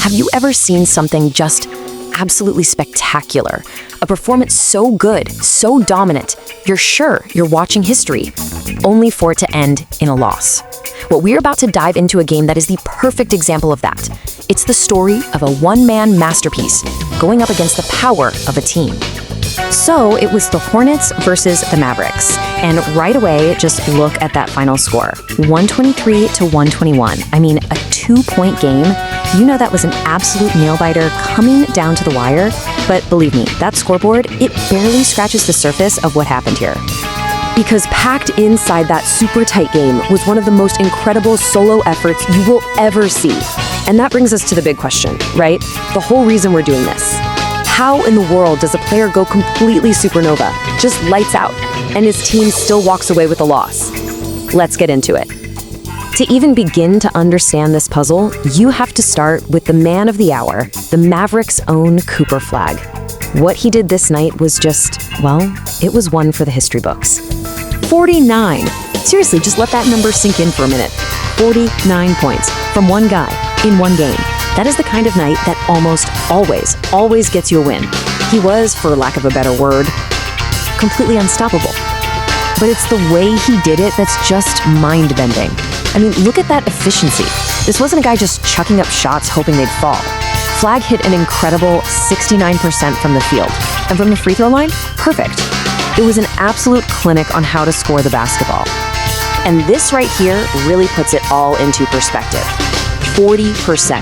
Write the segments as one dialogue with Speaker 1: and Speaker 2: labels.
Speaker 1: Have you ever seen something just absolutely spectacular? A performance so good, so dominant, you're sure you're watching history, only for it to end in a loss. Well, we're about to dive into a game that is the perfect example of that. It's the story of a one-man masterpiece going up against the power of a team. So it was the Hornets versus the Mavericks. And right away, just look at that final score. 123 to 121. I mean, a 2-point game. You know that was an absolute nail-biter coming down to the wire. But believe me, that scoreboard, it barely scratches the surface of what happened here. Because packed inside that super tight game was one of the most incredible solo efforts you will ever see. And that brings us to the big question, right? The whole reason we're doing this. How in the world does a player go completely supernova, just lights out, and his team still walks away with a loss? Let's get into it. To even begin to understand this puzzle, you have to start with the man of the hour, the Mavericks' own Cooper Flagg. What he did this night was just, well, it was one for the history books. 49. Seriously, just let that number sink in for a minute. 49 points from one guy in one game. That is the kind of night that almost always gets you a win. He was, for lack of a better word, completely unstoppable. But it's the way he did it that's just mind-bending. I mean, look at that efficiency. This wasn't a guy just chucking up shots hoping they'd fall. Flagg hit an incredible 69% from the field. And from the free throw line, perfect. It was an absolute clinic on how to score the basketball. And this right here really puts it all into perspective. 40%.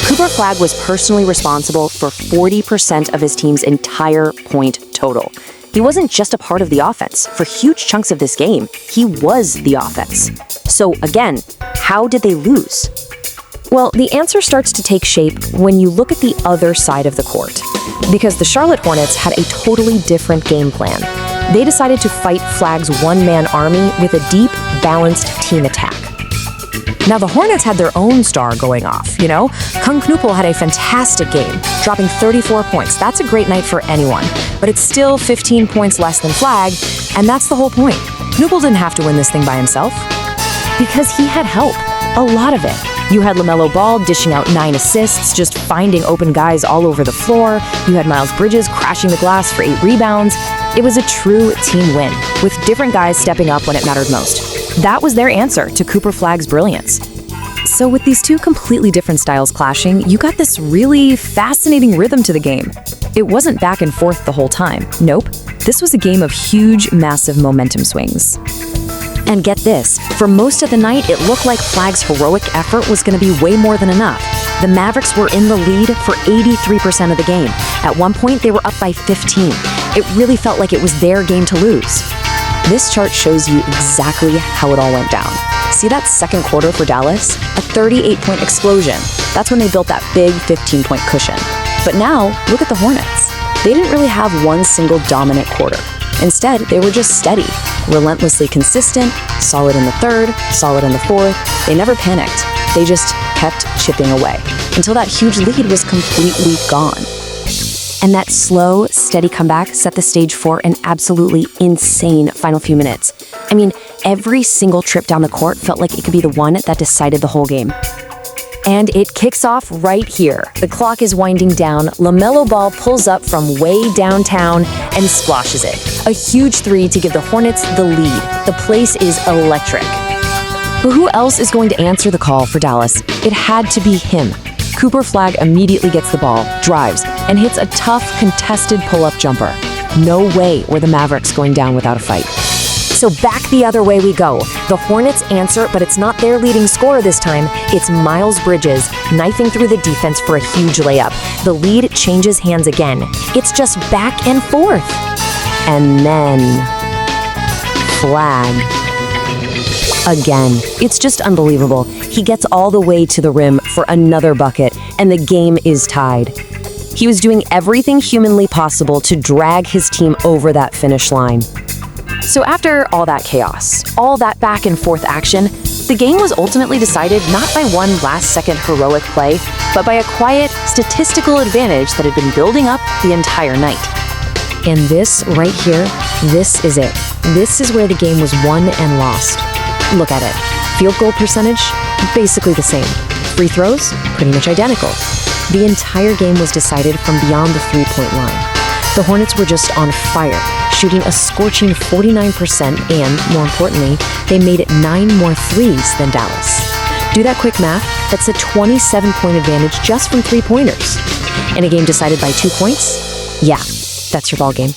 Speaker 1: Cooper Flagg was personally responsible for 40% of his team's entire point total. He wasn't just a part of the offense. For huge chunks of this game, he was the offense. So again, how did they lose? Well, the answer starts to take shape when you look at the other side of the court. Because the Charlotte Hornets had a totally different game plan. They decided to fight Flagg's one-man army with a deep, balanced team attack. Now, the Hornets had their own star going off, you know? Kon Knueppel had a fantastic game, dropping 34 points. That's a great night for anyone, but it's still 15 points less than Flagg, and that's the whole point. Knueppel didn't have to win this thing by himself, because he had help, a lot of it. You had LaMelo Ball dishing out 9 assists, just finding open guys all over the floor. You had Miles Bridges crashing the glass for 8 rebounds. It was a true team win, with different guys stepping up when it mattered most. That was their answer to Cooper Flagg's brilliance. So with these two completely different styles clashing, you got this really fascinating rhythm to the game. It wasn't back and forth the whole time. Nope. This was a game of huge, massive momentum swings. And get this, for most of the night, it looked like Flagg's heroic effort was going to be way more than enough. The Mavericks were in the lead for 83% of the game. At one point, they were up by 15. It really felt like it was their game to lose. This chart shows you exactly how it all went down. See that second quarter for Dallas? A 38-point explosion. That's when they built that big 15-point cushion. But now, look at the Hornets. They didn't really have one single dominant quarter. Instead, they were just steady, relentlessly consistent, solid in the third, solid in the fourth. They never panicked. They just kept chipping away until that huge lead was completely gone. And that slow, steady comeback set the stage for an absolutely insane final few minutes. I mean, every single trip down the court felt like it could be the one that decided the whole game. And it kicks off right here. The clock is winding down. LaMelo Ball pulls up from way downtown and splashes it. A huge 3 to give the Hornets the lead. The place is electric. But who else is going to answer the call for Dallas? It had to be him. Cooper Flagg immediately gets the ball, drives, and hits a tough, contested pull-up jumper. No way were the Mavericks going down without a fight. So back the other way we go. The Hornets answer, but it's not their leading scorer this time. It's Miles Bridges, knifing through the defense for a huge layup. The lead changes hands again. It's just back and forth. And then Flagg. Again. It's just unbelievable. He gets all the way to the rim for another bucket, and the game is tied. He was doing everything humanly possible to drag his team over that finish line. So after all that chaos, all that back and forth action, the game was ultimately decided not by one last-second heroic play, but by a quiet, statistical advantage that had been building up the entire night. And this right here, this is it. This is where the game was won and lost. Look at it. Field goal percentage, basically the same. Free throws, pretty much identical. The entire game was decided from beyond the three-point line. The Hornets were just on fire, shooting a scorching 49%, and, more importantly, they made it 9 more threes than Dallas. Do that quick math, that's a 27-point advantage just from three-pointers. In a game decided by 2 points? Yeah, that's your ball game.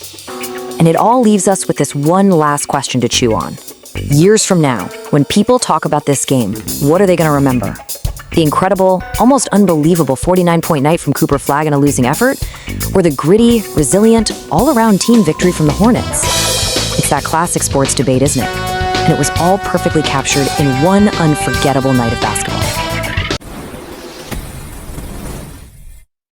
Speaker 1: And it all leaves us with this one last question to chew on. Years from now, when people talk about this game, what are they going to remember? The incredible, almost unbelievable 49-point night from Cooper Flagg in a losing effort? Or the gritty, resilient, all-around team victory from the Hornets? It's that classic sports debate, isn't it? And it was all perfectly captured in one unforgettable night of basketball.